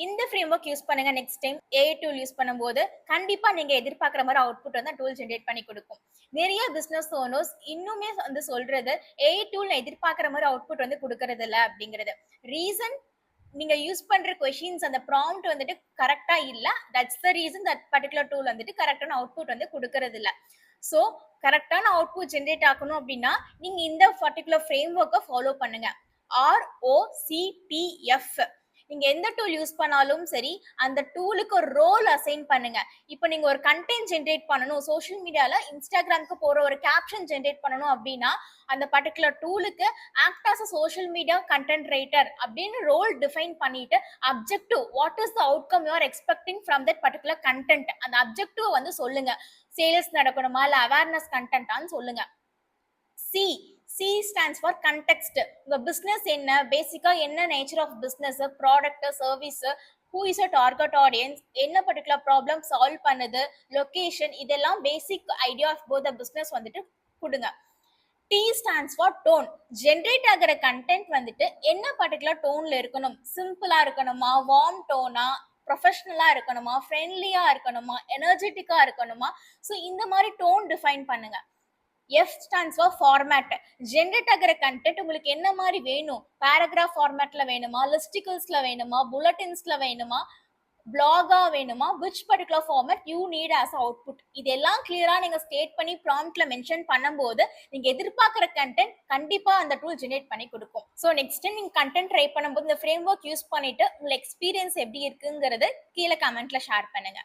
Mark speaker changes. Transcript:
Speaker 1: இந்த frame work use பண்ணுங்க. Next time AI tool use பண்ணும்போது கண்டிப்பா நீங்க எதிர்பார்க்குற மாரி அவுட்புட் வந்து டூல் ஜெனரேட் பண்ணி குடுக்கும். நிறைய பிசினஸ் ஓனர்ஸ் இன்னுமே வந்து சொல்றது ஏஐ டூல் எதிர்பார்க்குற மாரி அவுட்புட் வந்து குடுக்கறது இல்ல அப்படிங்கிறது. ரீசன் நீங்க யூஸ் பண்ற கொஸ்டின்ஸ் அந்த ப்ராம்ப்ட் வந்துட்டு கரெக்ட்டா இல்ல. That's the reason that particular tool வந்துட்டு கரெக்ட்டான அவுட்புட் வந்து குடுக்கறது இல்ல. சோ கரெக்ட்டான அவுட்புட் ஜெனரேட் ஆகணும் அப்படின்னா, நீங்க இந்த பர்ட்டிகுலர் ஃப்ரேம் ஒர்க்க ஃபாலோ பண்ணுங்க. ROCPF. நீங்க எந்த டூல் யூஸ் பண்ணாலும் சரி, அந்த டூலுக்கு ஒரு ரோல் அசைன் பண்ணுங்க. இப்போ நீங்க ஒரு கண்டென்ட் ஜெனரேட் பண்ணணும். சோஷியல் மீடியால Instagramக்கு போற ஒரு கேப்ஷன் ஜெனரேட் பண்ணணும் அப்படின்னா, அந்த பர்ட்டிகுலர் டூலுக்கு act as a social media content writer அப்படின்னு ரோல் டிஃபைன் பண்ணிட்டு, objective what is the outcome you are expecting from that particular content அந்த அப்ஜெக்டிவ் வந்து சொல்லுங்க. சேல்ஸ் நடக்கணுமா இல்ல அவேர்னஸ் கண்டென்ட்டான்னு சொல்லுங்க. C C stands for context. உங்க பிசினஸ் என்ன, பேசிக்கா என்ன nature of business, product, service, who is a target audience, என்ன பர்டிகுலர் ப்ராப்ளம் சால்வ் பண்ணுது, லொகேஷன், இதெல்லாம் basic idea of both the business வந்துட்டு கொடுங்க. T stands for tone. Generate ஆகிற கண்டென்ட் வந்துட்டு என்ன பர்டிகுலர் டோன்ல இருக்கணும், சிம்பிளா இருக்கணுமா, வார்ம் டோனா, ப்ரொஃபஷனலா இருக்கணுமா, ஃப்ரெண்ட்லியா இருக்கணுமா, எனர்ஜெட்டிக்கா இருக்கணுமா, ஸோ இந்த மாதிரி டோன் டிஃபைன் பண்ணுங்க. F stands for format. Generate ஆகிற கண்டென்ட் உங்களுக்கு என்ன மாதிரி வேணும், பேராகிராஃப் ஃபார்மேட்ல வேணுமா, லிஸ்டிகல்ஸ்ல வேணுமா, புல்லட்டின்ஸ்ல வேணுமா, பிளாகா வேணுமா, which particular format you need as output, இதெல்லாம் கிளியரா நீங்க ஸ்டேட் பண்ணி ப்ராம்ப்ட்ல மென்ஷன் பண்ணும்போது நீங்க எதிர்பார்க்குற கண்டென்ட் கண்டிப்பா அந்த டூல் ஜெனரேட் பண்ணி கொடுக்கும். ஸோ நெக்ஸ்ட் நீங்க கண்டென்ட் ட்ரை பண்ணும்போது இந்த ஃப்ரேம் ஒர்க் யூஸ் பண்ணிட்டு உங்க எக்ஸ்பீரியன்ஸ் எப்படி இருக்குங்கிறது கீழே கமெண்ட்ல ஷேர் பண்ணுங்க.